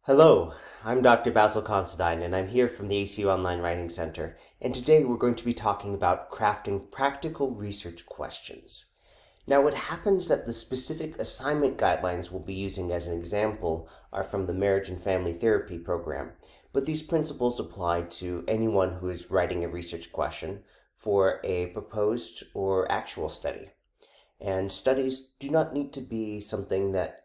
Hello, I'm Dr. Basil Considine, and I'm here from the ACU Online Writing Center, and today we're going to be talking about crafting practical research questions. Now, what happens that the specific assignment guidelines we'll be using as an example are from the Marriage and Family Therapy program, but these principles apply to anyone who is writing a research question for a proposed or actual study. And studies do not need to be something that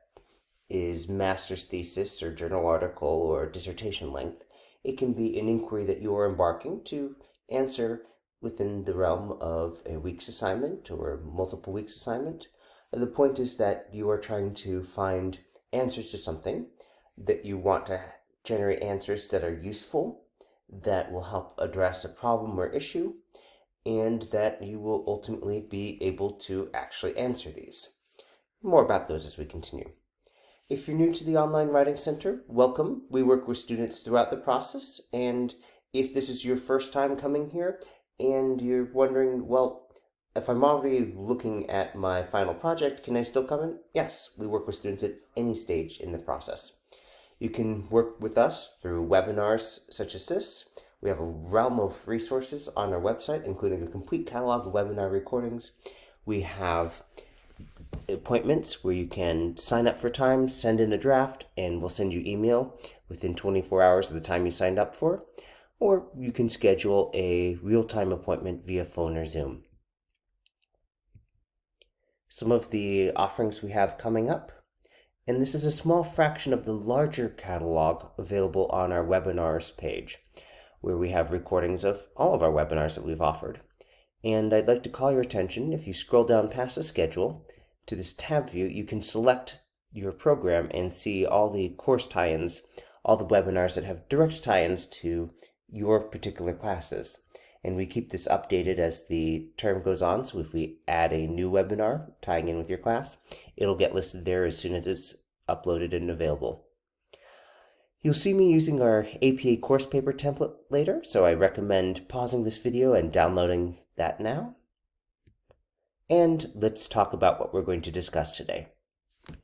is master's thesis or journal article or dissertation length. It can be an inquiry that you are embarking to answer within the realm of a week's assignment or multiple weeks assignment. The point is that you are trying to find answers to something, that you want to generate answers that are useful, that will help address a problem or issue, and that you will ultimately be able to actually answer these. More about those as we continue. If you're new to the Online Writing Center, welcome. We work with students throughout the process, and if this is your first time coming here and you're wondering, well, if I'm already looking at my final project, can I still come in? Yes, we work with students at any stage in the process. You can work with us through webinars such as this. We have a realm of resources on our website, including a complete catalog of webinar recordings. We have appointments where you can sign up for time, send in a draft, and we'll send you email within 24 hours of the time you signed up for. Or you can schedule a real-time appointment via phone or Zoom. Some of the offerings we have coming up, and this is a small fraction of the larger catalog available on our webinars page, where we have recordings of all of our webinars that we've offered. And I'd like to call your attention, if you scroll down past the schedule, to this tab view, you can select your program and see all the course tie-ins, all the webinars that have direct tie-ins to your particular classes. And we keep this updated as the term goes on, so if we add a new webinar tying in with your class, it'll get listed there as soon as it's uploaded and available. You'll see me using our APA course paper template later, so I recommend pausing this video and downloading that now. And let's talk about what we're going to discuss today.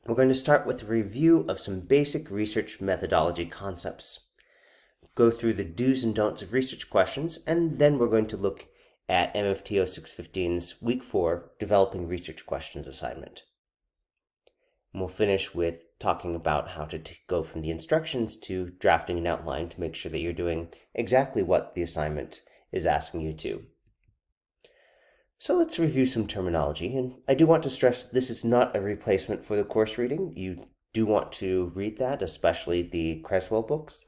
We're going to start with a review of some basic research methodology concepts, go through the do's and don'ts of research questions, and then we're going to look at Mfto 615's Week 4 Developing Research Questions assignment. And we'll finish with talking about how to go from the instructions to drafting an outline to make sure that you're doing exactly what the assignment is asking you to. So let's review some terminology, and I do want to stress this is not a replacement for the course reading. You do want to read that, especially the Creswell books,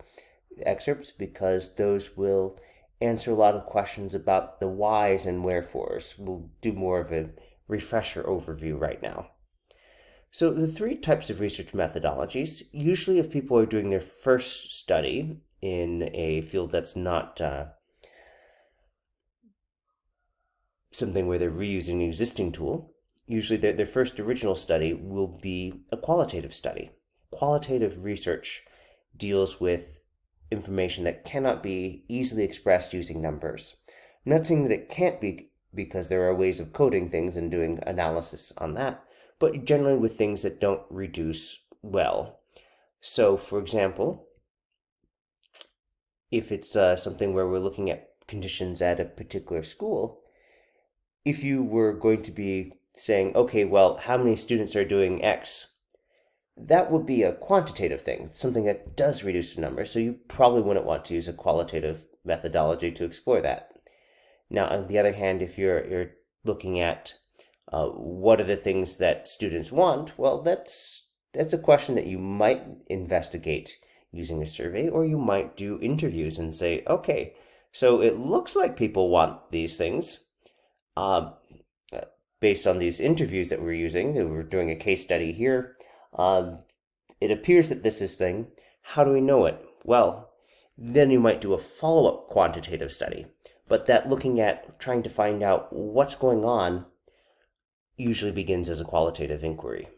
excerpts, because those will answer a lot of questions about the whys and wherefores. We'll do more of a refresher overview right now. So the three types of research methodologies, usually if people are doing their first study in a field that's not something where they're reusing an existing tool, usually their first original study will be a qualitative study. Qualitative research deals with information that cannot be easily expressed using numbers. I'm not saying that it can't be, because there are ways of coding things and doing analysis on that, but generally with things that don't reduce well. So, for example, if it's something where we're looking at conditions at a particular school, if you were going to be saying, okay, well, how many students are doing X? That would be a quantitative thing, something that does reduce the number, so you probably wouldn't want to use a qualitative methodology to explore that. Now, on the other hand, if you're looking at what are the things that students want, well, that's a question that you might investigate using a survey, or you might do interviews and say, okay, so it looks like people want these things. Based on these interviews that we're using, that we're doing a case study here, it appears that this is thing. How do we know it? Well, then you might do a follow-up quantitative study, but that looking at trying to find out what's going on usually begins as a qualitative inquiry.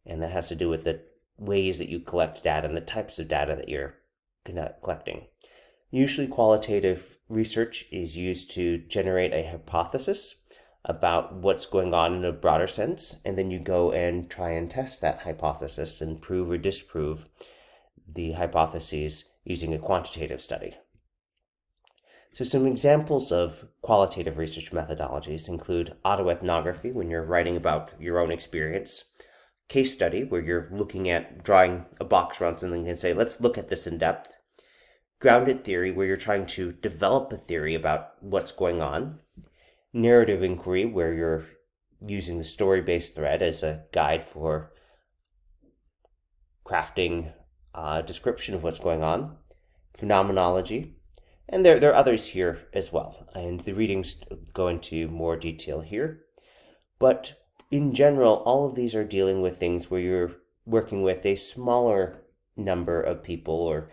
And that has to do with the ways that you collect data and the types of data that you're collecting. Usually qualitative research is used to generate a hypothesis about what's going on in a broader sense, and then you go and try and test that hypothesis and prove or disprove the hypotheses using a quantitative study. So some examples of qualitative research methodologies include autoethnography, when you're writing about your own experience, case study, where you're looking at drawing a box around something and say, let's look at this in depth, grounded theory, where you're trying to develop a theory about what's going on, narrative inquiry, where you're using the story-based thread as a guide for crafting a description of what's going on, phenomenology, and there are others here as well, and the readings go into more detail here. But in general, all of these are dealing with things where you're working with a smaller number of people or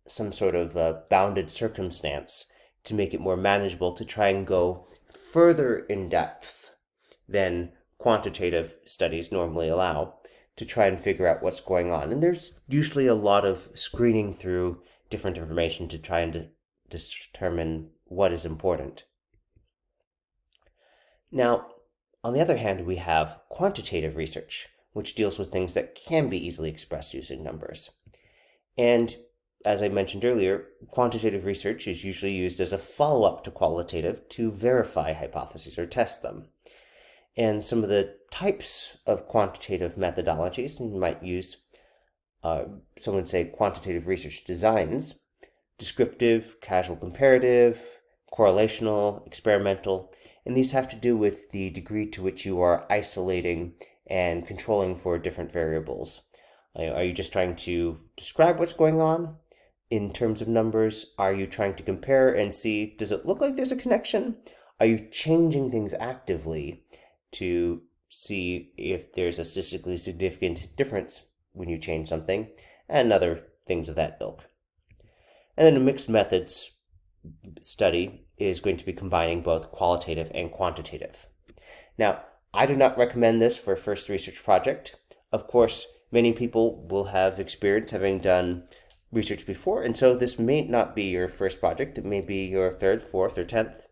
some sort of bounded circumstance to make it more manageable, to try and go further in depth than quantitative studies normally allow, to try and figure out what's going on. And there's usually a lot of screening through different information to try and determine what is important. Now, on the other hand, we have quantitative research, which deals with things that can be easily expressed using numbers. And as I mentioned earlier, quantitative research is usually used as a follow-up to qualitative to verify hypotheses or test them. And some of the types of quantitative methodologies, and you might use, some would say quantitative research designs, descriptive, causal comparative, correlational, experimental, and these have to do with the degree to which you are isolating and controlling for different variables. Are you just trying to describe what's going on in terms of numbers? Are you trying to compare and see, does it look like there's a connection? Are you changing things actively to see if there's a statistically significant difference when you change something, and other things of that ilk? And then a mixed methods study is going to be combining both qualitative and quantitative. Now, I do not recommend this for a first research project. Of course, many people will have experience having done research before, and so this may not be your first project. It may be your third, fourth, or 10th.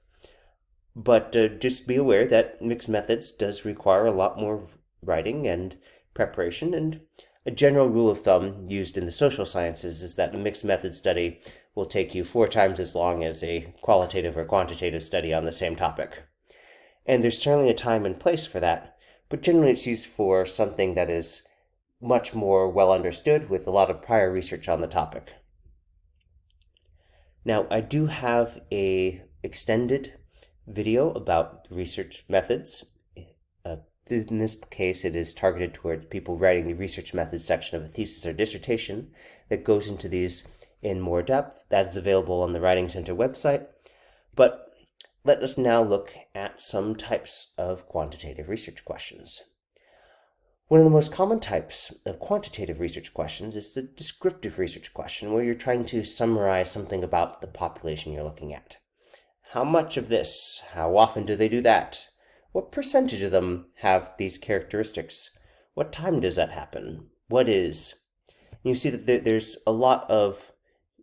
But just be aware that mixed methods does require a lot more writing and preparation, and a general rule of thumb used in the social sciences is that a mixed method study will take you 4 times as long as a qualitative or quantitative study on the same topic. And there's certainly a time and place for that, but generally it's used for something that is much more well understood with a lot of prior research on the topic. Now, I do have a extended video about research methods. In this case, it is targeted towards people writing the research methods section of a thesis or dissertation that goes into these in more depth. That is available on the Writing Center website. But let us now look at some types of quantitative research questions. One of the most common types of quantitative research questions is the descriptive research question, where you're trying to summarize something about the population you're looking at. How much of this? How often do they do that? What percentage of them have these characteristics? What time does that happen? What is? You see that there's a lot of,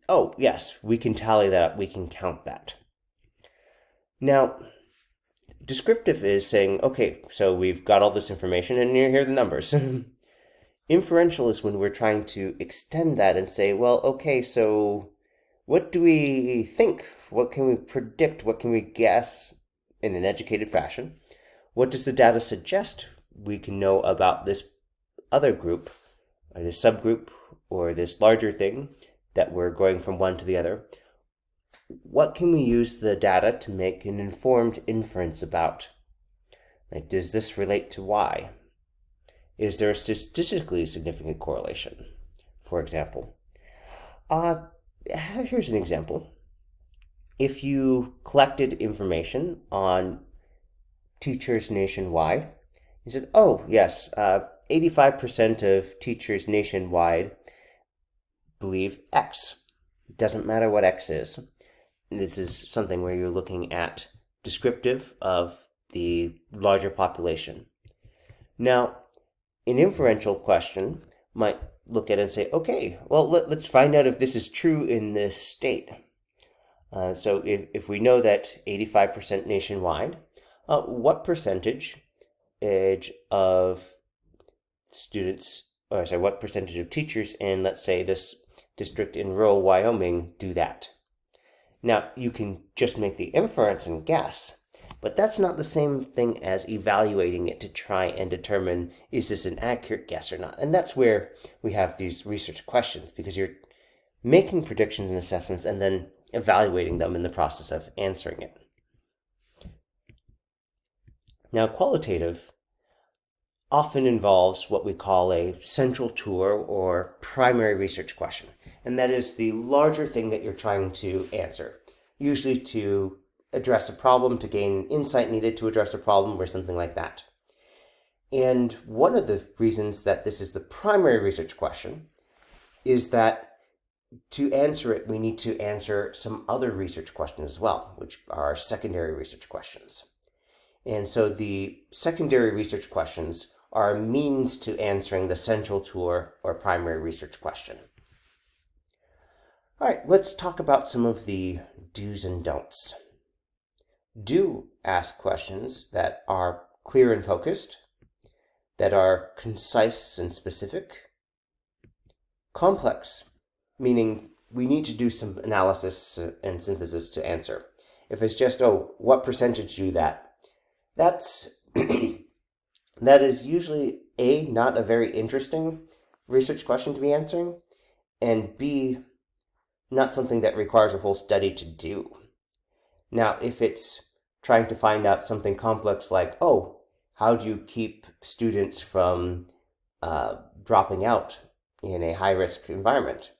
oh, yes, we can tally that, we can count that. Now, descriptive is saying, okay, so we've got all this information and here are the numbers. Inferential is when we're trying to extend that and say, well, okay, so what do we think? What can we predict? What can we guess in an educated fashion? What does the data suggest we can know about this other group, or this subgroup, or this larger thing that we're going from one to the other? What can we use the data to make an informed inference about? Like, does this relate to Y? Is there a statistically significant correlation, for example? Here's an example. If you collected information on teachers nationwide, you said, oh, yes, 85% of teachers nationwide believe X. It doesn't matter what X is. This is something where you're looking at descriptive of the larger population. Now, an inferential question might look at it and say, okay, well, let's find out if this is true in this state. So if we know that 85% nationwide, what percentage of students what percentage of teachers in, let's say, this district in rural Wyoming do that. Now, you can just make the inference and guess, but that's not the same thing as evaluating it to try and determine, is this an accurate guess or not? And that's where we have these research questions, because you're making predictions and assessments and then evaluating them in the process of answering it. Now, qualitative often involves what we call a central tour or primary research question. And that is the larger thing that you're trying to answer, usually to address a problem, to gain insight needed to address a problem or something like that. And one of the reasons that this is the primary research question is that to answer it, we need to answer some other research questions as well, which are secondary research questions. And so the secondary research questions are a means to answering the central tour or primary research question. All right, let's talk about some of the do's and don'ts. Do ask questions that are clear and focused, that are concise and specific. Complex, meaning we need to do some analysis and synthesis to answer. If it's just, what percentage do that? That is usually A, not a very interesting research question to be answering, and B, not something that requires a whole study to do. Now, if it's trying to find out something complex like, how do you keep students from dropping out in a high-risk environment?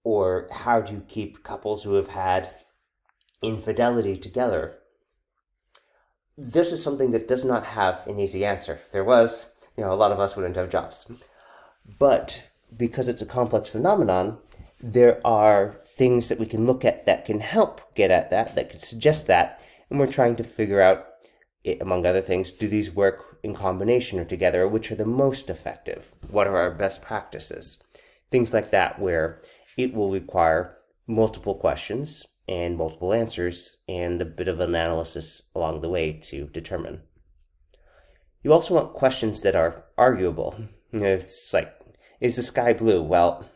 Or how do you keep couples who have had infidelity together? This is something that does not have an easy answer. If there was, a lot of us wouldn't have jobs. But because it's a complex phenomenon, there are things that we can look at that can help get at that can suggest that, and we're trying to figure out, among other things, do these work in combination or together, or which are the most effective? What are our best practices? Things like that, where it will require multiple questions and multiple answers and a bit of analysis along the way to determine. You also want questions that are arguable. It's like, is the sky blue? Well,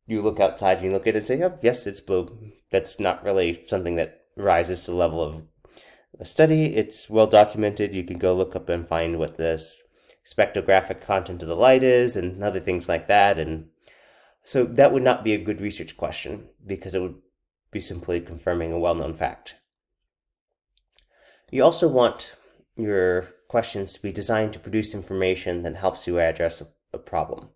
you look outside and you look at it and say, yes, it's blue. That's not really something that rises to the level of a study. It's well documented. You can go look up and find what the spectrographic content of the light is and other things like that. And so that would not be a good research question because it would be simply confirming a well-known fact. You also want your questions to be designed to produce information that helps you address a problem.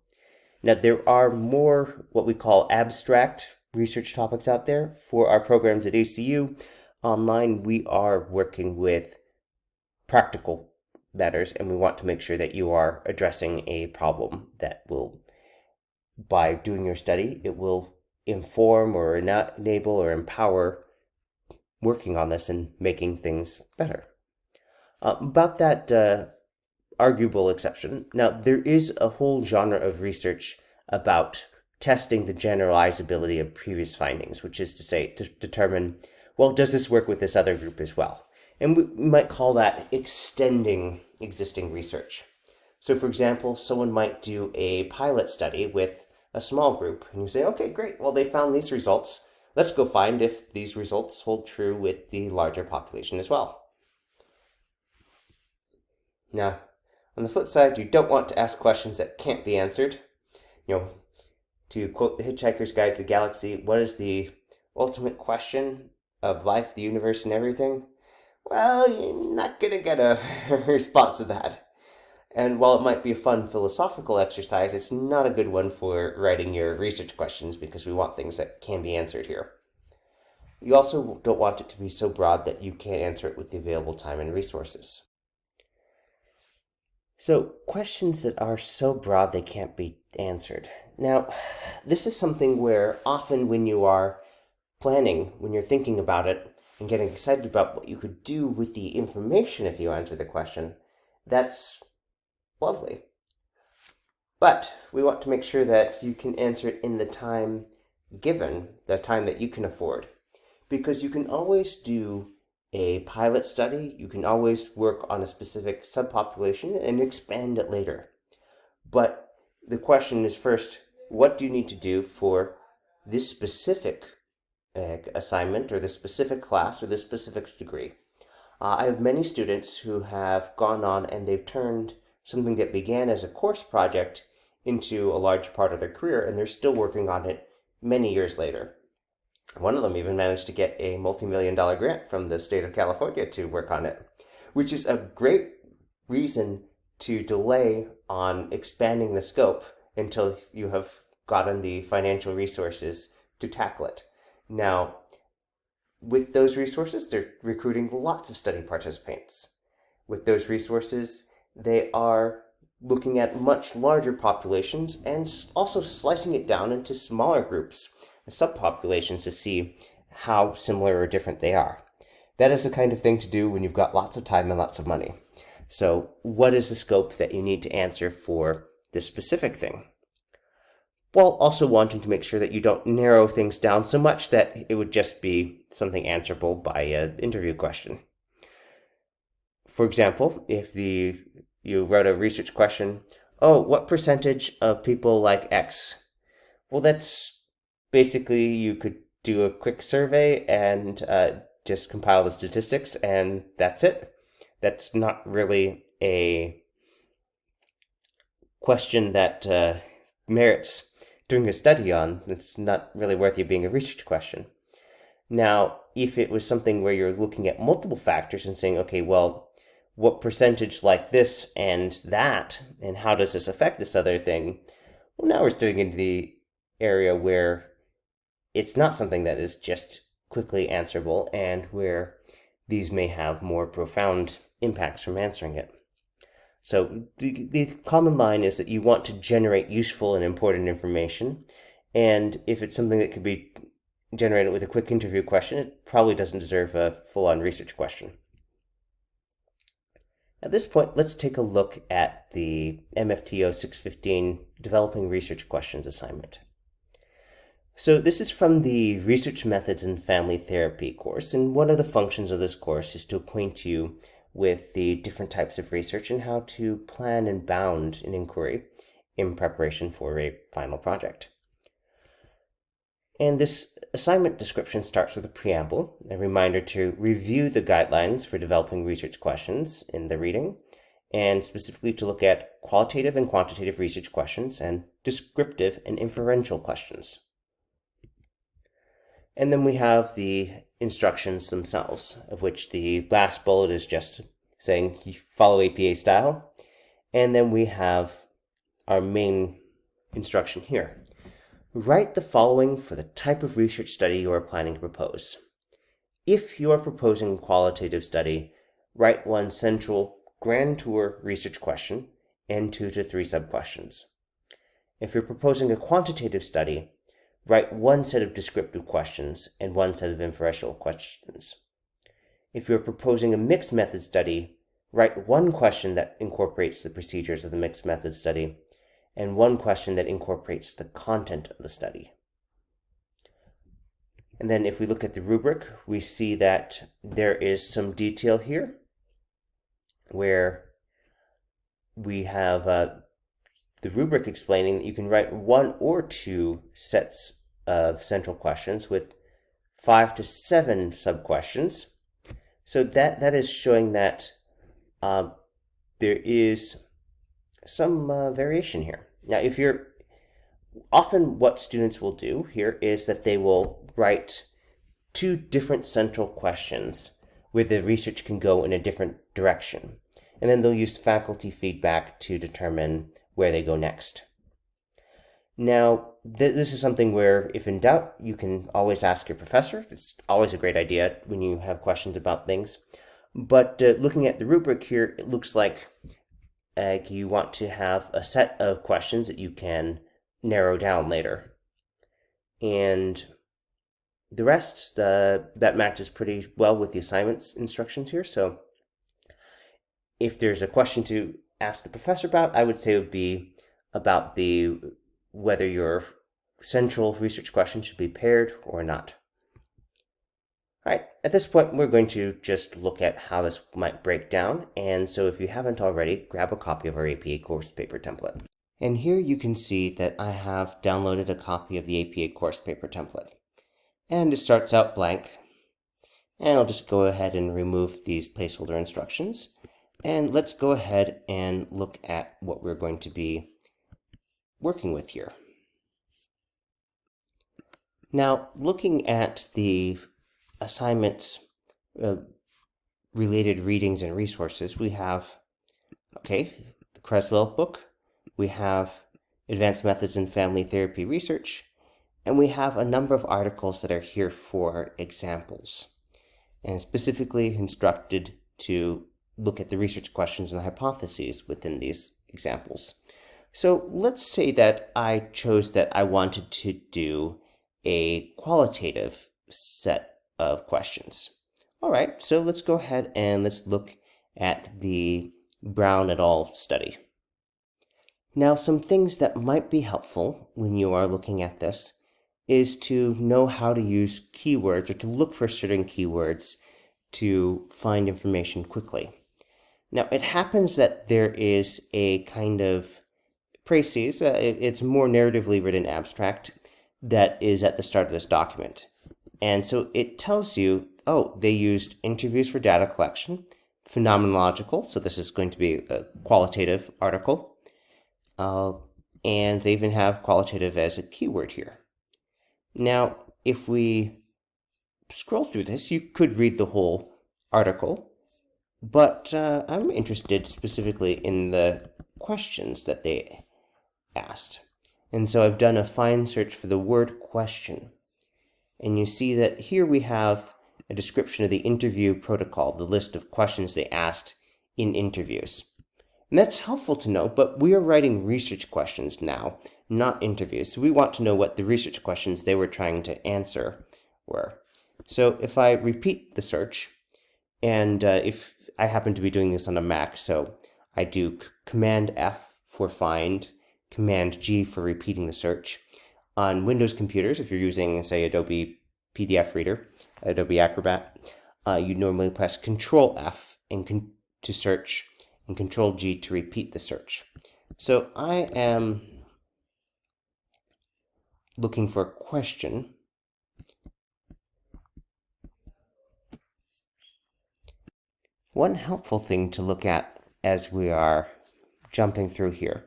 Now, there are more what we call abstract research topics out there. For our programs at ACU online, we are working with practical matters, and we want to make sure that you are addressing a problem that will, by doing your study, it will inform or enable or empower working on this and making things better. About that arguable exception, now there is a whole genre of research about testing the generalizability of previous findings, which is to say, to determine, does this work with this other group as well? And we might call that extending existing research. So for example, someone might do a pilot study with a small group, and you say, okay, great, well, they found these results. Let's go find if these results hold true with the larger population as well. Now, on the flip side, you don't want to ask questions that can't be answered. To quote The Hitchhiker's Guide to the Galaxy, what is the ultimate question of life, the universe, and everything? Well, you're not going to get a response to that. And while it might be a fun philosophical exercise, it's not a good one for writing your research questions because we want things that can be answered here. You also don't want it to be so broad that you can't answer it with the available time and resources. So, questions that are so broad they can't be answered. Now, this is something where often when you are planning, when you're thinking about it and getting excited about what you could do with the information if you answer the question, that's lovely. But we want to make sure that you can answer it in the time given, the time that you can afford. Because you can always do a pilot study, you can always work on a specific subpopulation and expand it later. But the question is first, what do you need to do for this specific assignment or this specific class or this specific degree? I have many students who have gone on and they've turned something that began as a course project into a large part of their career, and they're still working on it many years later. One of them even managed to get a multi-million-dollar grant from the state of California to work on it, which is a great reason to delay on expanding the scope until you have gotten the financial resources to tackle it. Now, with those resources, they're recruiting lots of study participants. With those resources, they are looking at much larger populations and also slicing it down into smaller groups and subpopulations to see how similar or different they are. That is the kind of thing to do when you've got lots of time and lots of money. So what is the scope that you need to answer for this specific thing? While also wanting to make sure that you don't narrow things down so much that it would just be something answerable by an interview question. For example, if you wrote a research question, what percentage of people like X? Well, that's basically, you could do a quick survey and just compile the statistics, and that's it. That's not really a question that merits doing a study on. It's not really worthy of being a research question. Now, if it was something where you're looking at multiple factors and saying, okay, well, what percentage like this and that, and how does this affect this other thing? Well, now we're starting into the area where it's not something that is just quickly answerable and where these may have more profound impacts from answering it. So the common line is that you want to generate useful and important information, and if it's something that could be generated with a quick interview question, it probably doesn't deserve a full-on research question. At this point, let's take a look at the MFTO 615 Developing Research Questions assignment. So this is from the Research Methods in Family Therapy course, and one of the functions of this course is to acquaint you with the different types of research and how to plan and bound an inquiry in preparation for a final project. And this assignment description starts with a preamble, a reminder to review the guidelines for developing research questions in the reading, and specifically to look at qualitative and quantitative research questions and descriptive and inferential questions. And then we have the instructions themselves, of which the last bullet is just saying follow APA style. And then we have our main instruction here. Write the following for the type of research study you are planning to propose. If you are proposing a qualitative study, write one central grand tour research question and 2 to 3 sub-questions. If you're proposing a quantitative study, write one set of descriptive questions and one set of inferential questions. If you're proposing a mixed method study, write one question that incorporates the procedures of the mixed method study and one question that incorporates the content of the study. And then if we look at the rubric, we see that there is some detail here where we have the rubric explaining that you can write 1 or 2 sets of central questions with 5 to 7 sub-questions. So that is showing that there is some variation here. Now, often what students will do here is that they will write 2 different central questions where the research can go in a different direction. And then they'll use faculty feedback to determine where they go next. Now, this is something where, if in doubt, you can always ask your professor. It's always a great idea when you have questions about things. But looking at the rubric here, it looks like you want to have a set of questions that you can narrow down later. And the rest, that matches pretty well with the assignment's instructions here. So if there's a question to ask the professor about, I would say it would be about whether your central research question should be paired or not. All right, at this point, we're going to just look at how this might break down. And so if you haven't already, grab a copy of our APA course paper template. And here you can see that I have downloaded a copy of the APA course paper template. And it starts out blank. And I'll just go ahead and remove these placeholder instructions. And let's go ahead and look at what we're going to be working with here. Now, looking at the assignments related readings and resources, we have, the Creswell book, we have Advanced Methods in Family Therapy Research, and we have a number of articles that are here for examples, and specifically instructed to look at the research questions and hypotheses within these examples. So let's say that I chose that I wanted to do a qualitative set of questions. All right, so let's go ahead and let's look at the Brown et al. Study. Now, some things that might be helpful when you are looking at this is to know how to use keywords or to look for certain keywords to find information quickly. Now, it happens that there is a kind of précis, it's more narratively written abstract, that is at the start of this document. And so it tells you, oh, they used interviews for data collection, phenomenological, so this is going to be a qualitative article, and they even have qualitative as a keyword here. Now, if we scroll through this, you could read the whole article, but I'm interested specifically in the questions that they asked. And so I've done a fine search for the word question. And you see that here we have a description of the interview protocol, the list of questions they asked in interviews. And that's helpful to know, but we are writing research questions now, not interviews. So we want to know what the research questions they were trying to answer were. So if I repeat the search, and if I happen to be doing this on a Mac, so I do Command F for find, Command G for repeating the search. On Windows computers, if you're using, say, Adobe PDF Reader, Adobe Acrobat, you normally press Control F to search and Control G to repeat the search. So I am looking for a question. One helpful thing to look at as we are jumping through here,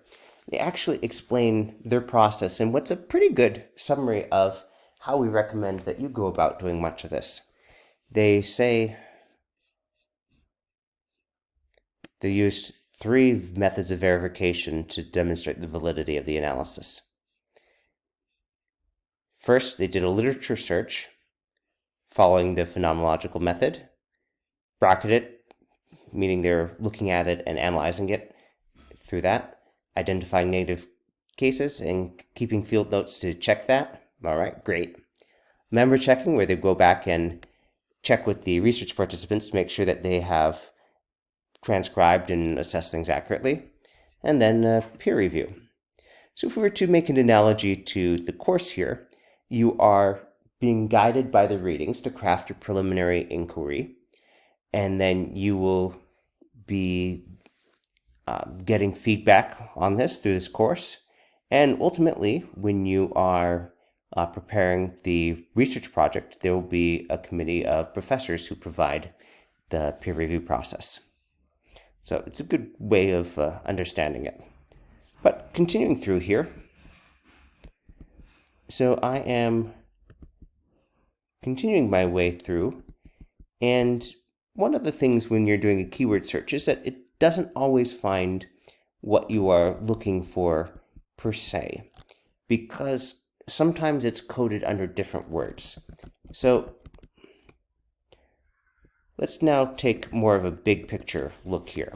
they actually explain their process in what's a pretty good summary of how we recommend that you go about doing much of this. They say they used 3 methods of verification to demonstrate the validity of the analysis. First, they did a literature search following the phenomenological method, bracketed, meaning they're looking at it and analyzing it through that, identifying negative cases and keeping field notes to check that. All right, great. Member checking, where they go back and check with the research participants to make sure that they have transcribed and assessed things accurately. And then peer review. So if we were to make an analogy to the course here, you are being guided by the readings to craft your preliminary inquiry, and then you will be getting feedback on this through this course. And ultimately, when you are preparing the research project, there will be a committee of professors who provide the peer review process. So it's a good way of understanding it. But continuing through here, so I am continuing my way through, and one of the things when you're doing a keyword search is that it doesn't always find what you are looking for per se, because sometimes it's coded under different words. So let's now take more of a big picture look here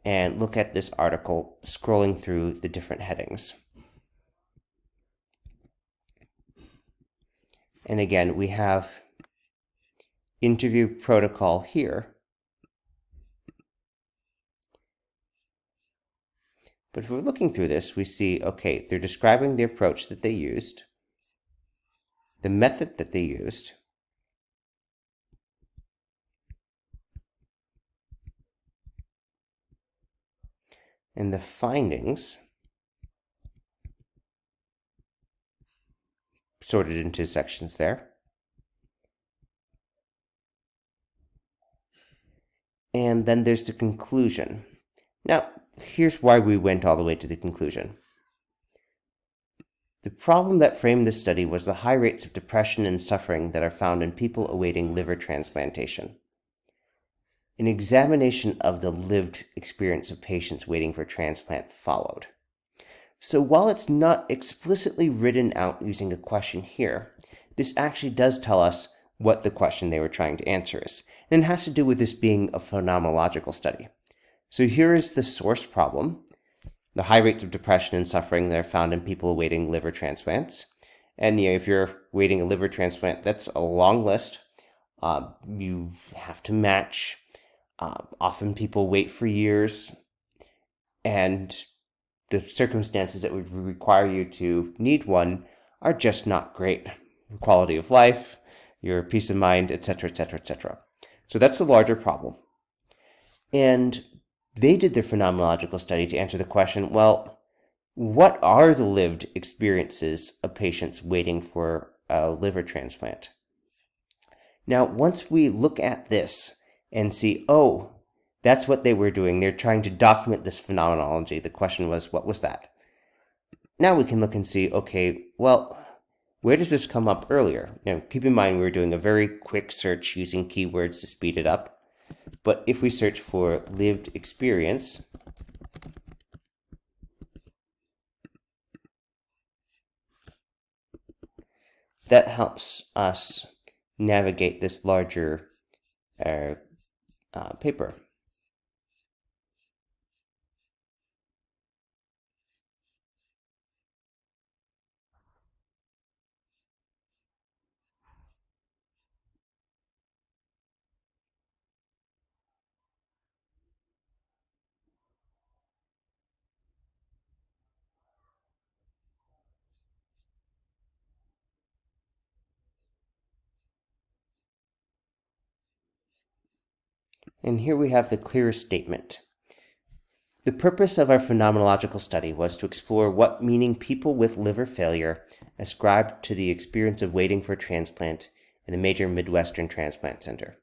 and look at this article, scrolling through the different headings. And again, we have interview protocol here. But if we're looking through this, we see, okay, they're describing the approach that they used, the method that they used, and the findings sorted into sections there. And then there's the conclusion. Now, here's why we went all the way to the conclusion. The problem that framed this study was the high rates of depression and suffering that are found in people awaiting liver transplantation. An examination of the lived experience of patients waiting for transplant followed. So while it's not explicitly written out using a question here, this actually does tell us what the question they were trying to answer is. And it has to do with this being a phenomenological study. So here is the source problem: the high rates of depression and suffering that are found in people awaiting liver transplants. And if you're waiting a liver transplant, that's a long list. You have to match. Often people wait for years, and the circumstances that would require you to need one are just not great. Quality of life, your peace of mind, etc., etc., etc. So that's the larger problem. And they did their phenomenological study to answer the question, well, what are the lived experiences of patients waiting for a liver transplant? Now, once we look at this and see, oh, that's what they were doing, they're trying to document this phenomenology. The question was, what was that? Now we can look and see, okay, well, where does this come up earlier? Keep in mind we were doing a very quick search using keywords to speed it up. But if we search for lived experience, that helps us navigate this larger paper. And here we have the clearest statement. The purpose of our phenomenological study was to explore what meaning people with liver failure ascribed to the experience of waiting for transplant in a major Midwestern transplant center.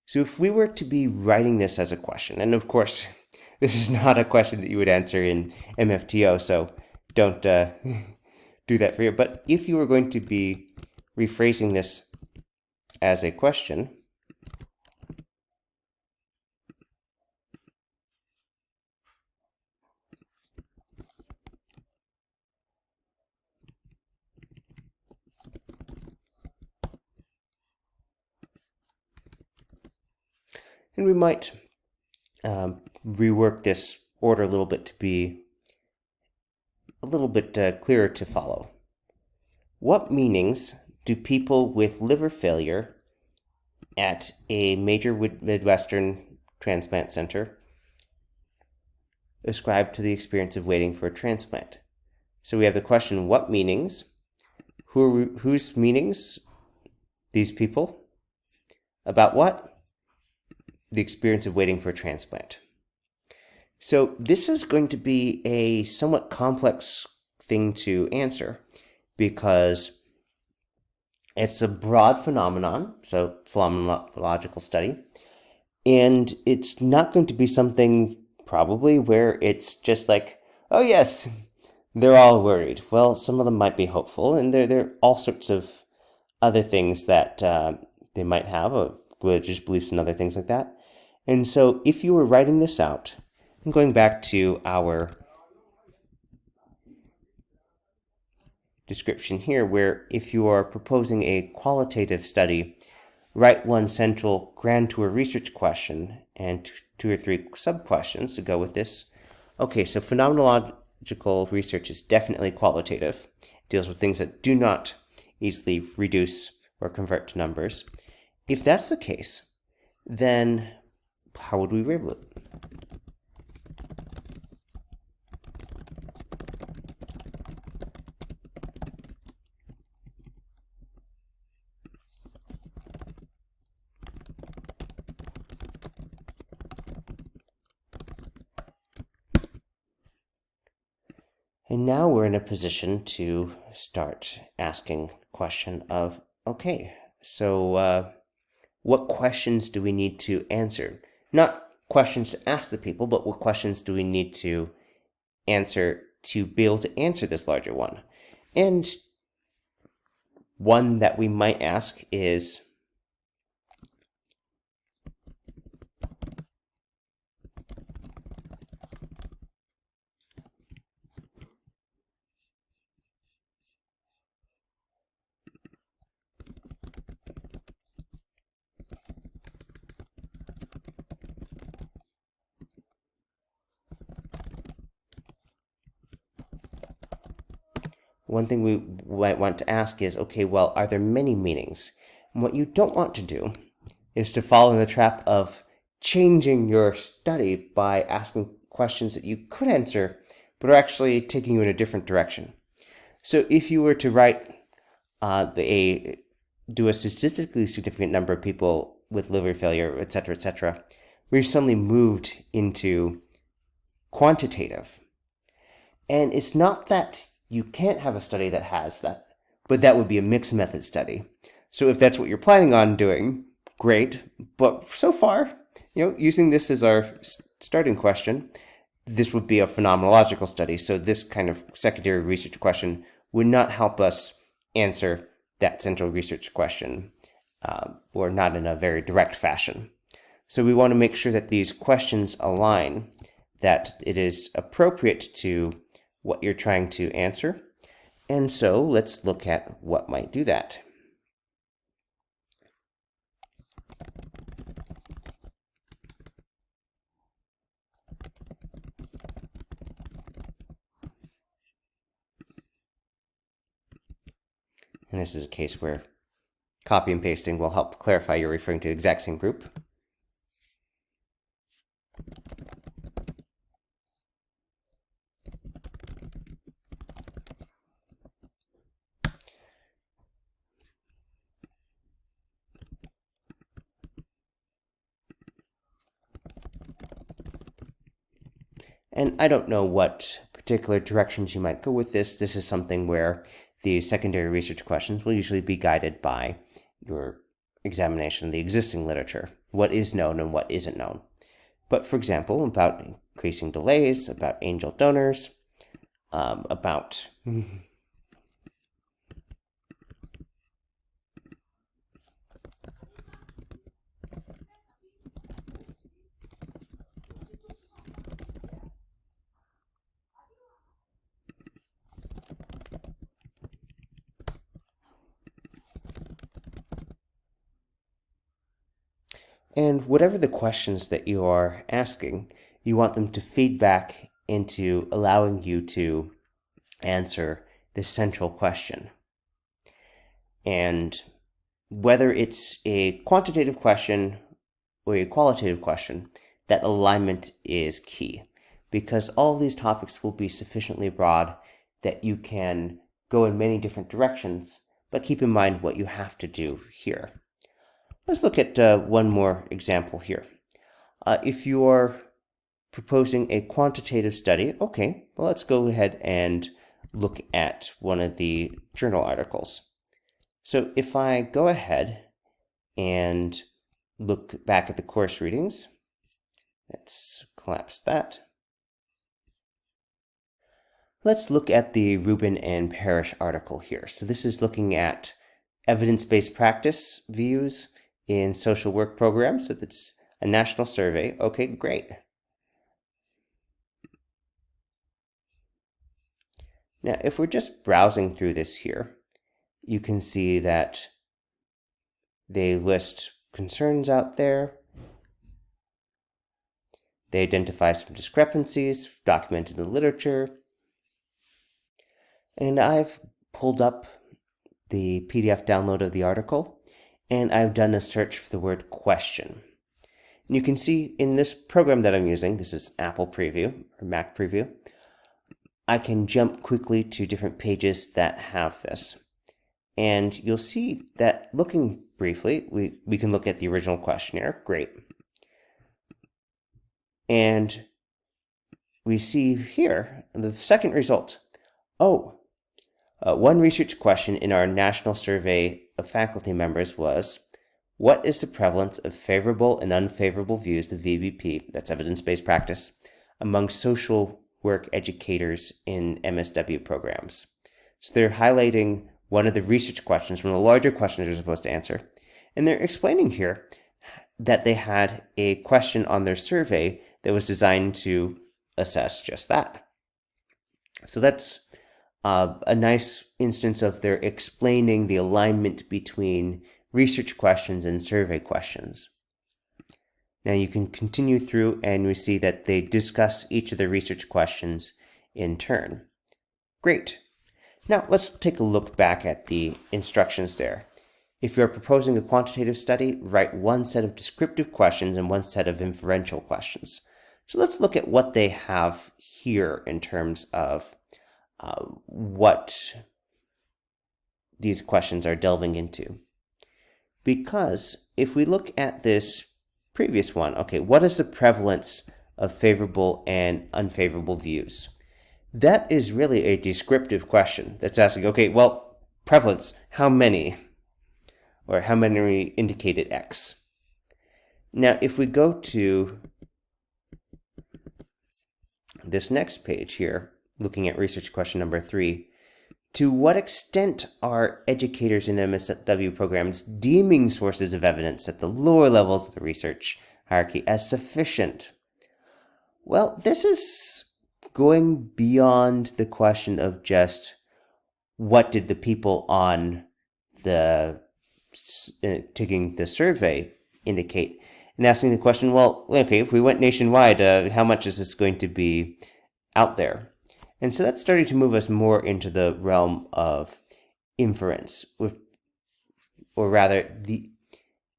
So if we were to be writing this as a question, and of course, this is not a question that you would answer in Mfto, so don't do that for you. But if you were going to be rephrasing this as a question, and we might rework this order a little bit to be a little bit clearer to follow. What meanings do people with liver failure at a major Midwestern transplant center ascribe to the experience of waiting for a transplant? So we have the question, what meanings? Whose meanings? These people. About what? The experience of waiting for a transplant. So this is going to be a somewhat complex thing to answer because it's a broad phenomenon, so phenomenological study, and it's not going to be something probably where it's just like, oh yes, they're all worried. Well, some of them might be hopeful, and there are all sorts of other things that they might have, religious beliefs and other things like that. And so if you were writing this out, and going back to our description here, where if you are proposing a qualitative study, write one central grand tour research question and two or three sub-questions to go with this. Okay, so phenomenological research is definitely qualitative. It deals with things that do not easily reduce or convert to numbers. If that's the case, then how would we label it? And now we're in a position to start asking the question of, okay, so what questions do we need to answer? Not questions to ask the people, but what questions do we need to answer to be able to answer this larger one? And one that we might ask is, one thing we might want to ask is, okay, well, are there many meanings? And what you don't want to do is to fall in the trap of changing your study by asking questions that you could answer, but are actually taking you in a different direction. So if you were to do a statistically significant number of people with liver failure, etc., we've suddenly moved into quantitative. And it's not that you can't have a study that has that, but that would be a mixed method study. So if that's what you're planning on doing, great. But so far, using this as our starting question, this would be a phenomenological study. So this kind of secondary research question would not help us answer that central research question, or not in a very direct fashion. So we want to make sure that these questions align, that it is appropriate to what you're trying to answer. And so let's look at what might do that. And this is a case where copy and pasting will help clarify you're referring to the exact same group. And I don't know what particular directions you might go with this. This is something where the secondary research questions will usually be guided by your examination of the existing literature, what is known and what isn't known. But for example, about increasing delays, about angel donors, about and whatever the questions that you are asking, you want them to feed back into allowing you to answer the central question. And whether it's a quantitative question or a qualitative question, that alignment is key, because all of these topics will be sufficiently broad that you can go in many different directions, but keep in mind what you have to do here. Let's look at one more example here. If you're proposing a quantitative study, okay, well, let's go ahead and look at one of the journal articles. So if I go ahead and look back at the course readings, let's collapse that. Let's look at the Rubin and Parrish article here. So this is looking at evidence-based practice views in social work programs. So that's a national survey. Okay, great. Now, if we're just browsing through this here, you can see that they list concerns out there. They identify some discrepancies documented in the literature. And I've pulled up the PDF download of the article, and I've done a search for the word question. And you can see in this program that I'm using, this is Apple Preview or Mac Preview, I can jump quickly to different pages that have this. And you'll see that looking briefly, we can look at the original questionnaire. Great. And we see here the second result. One research question in our national survey of faculty members was, what is the prevalence of favorable and unfavorable views of VBP, that's evidence-based practice, among social work educators in MSW programs? So they're highlighting one of the research questions from the larger questions they're supposed to answer. And they're explaining here that they had a question on their survey that was designed to assess just that. So that's a nice instance of their explaining the alignment between research questions and survey questions. Now you can continue through and we see that they discuss each of the research questions in turn. Great. Now let's take a look back at the instructions there. If you're proposing a quantitative study, write one set of descriptive questions and one set of inferential questions. So let's look at what they have here in terms of what these questions are delving into. Because if we look at this previous one, okay, what is the prevalence of favorable and unfavorable views? That is really a descriptive question that's asking, okay, well, prevalence, how many? Or how many indicated X? Now, if we go to this next page here, looking at research question number 3, to what extent are educators in MSW programs deeming sources of evidence at the lower levels of the research hierarchy as sufficient? Well, this is going beyond the question of just what did the people on the taking the survey indicate, and asking the question, well, okay, if we went nationwide, how much is this going to be out there? And so that's starting to move us more into the realm of inference, or rather,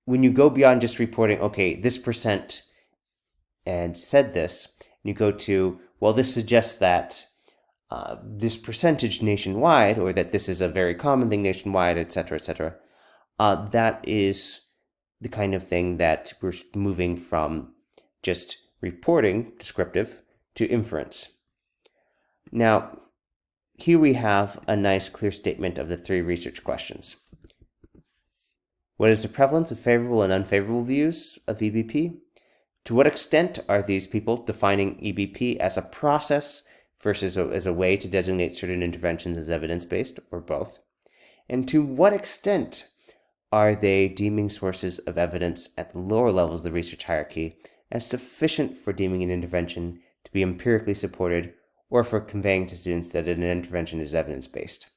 when you go beyond just reporting, okay, this percent and said this, and you go to, well, this suggests that this percentage nationwide, or that this is a very common thing nationwide, etc., etc. That is the kind of thing that we're moving from just reporting, descriptive, to inference. Now, here we have a nice clear statement of the 3 research questions. What is the prevalence of favorable and unfavorable views of EBP? To what extent are these people defining EBP as a process versus as a way to designate certain interventions as evidence-based, or both? And to what extent are they deeming sources of evidence at the lower levels of the research hierarchy as sufficient for deeming an intervention to be empirically supported, or for conveying to students that an intervention is evidence-based?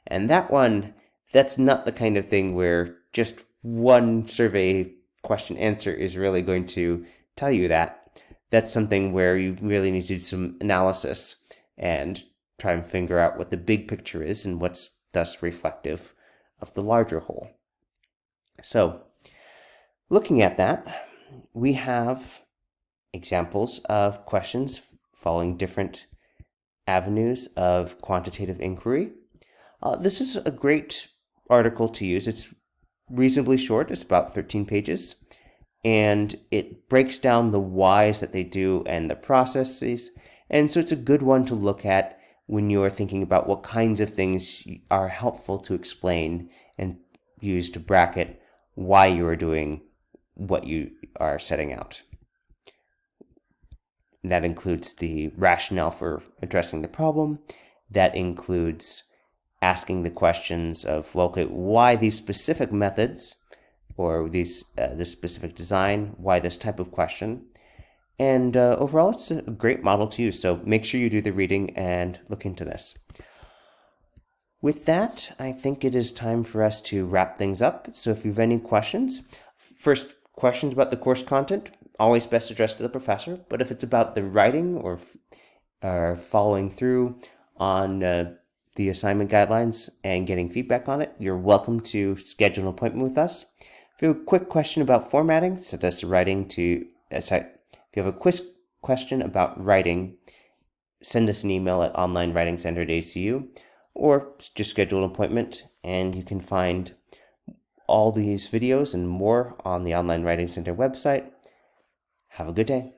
And that's not the kind of thing where just one survey question answer is really going to tell you that. That's something where you really need to do some analysis and try and figure out what the big picture is and what's thus reflective of the larger whole. So, looking at that, we have examples of questions following different avenues of quantitative inquiry. This is a great article to use. It's reasonably short. It's about 13 pages. And it breaks down the whys that they do and the processes. And so it's a good one to look at when you're thinking about what kinds of things are helpful to explain and use to bracket why you are doing what you are setting out. That includes the rationale for addressing the problem. That includes asking the questions of, well, okay, why these specific methods, or this specific design, why this type of question. And overall, it's a great model to use. So make sure you do the reading and look into this. With that, I think it is time for us to wrap things up. So if you have any questions, first, questions about the course content, always best addressed to the professor. But if it's about the writing or following through on the assignment guidelines and getting feedback on it, you're welcome to schedule an appointment with us. If you have a quick question about formatting, send us writing to If you have a quick question about writing, send us an email at onlinewritingcenter@ACU, or just schedule an appointment, and you can find all these videos and more on the Online Writing Center website. Have a good day.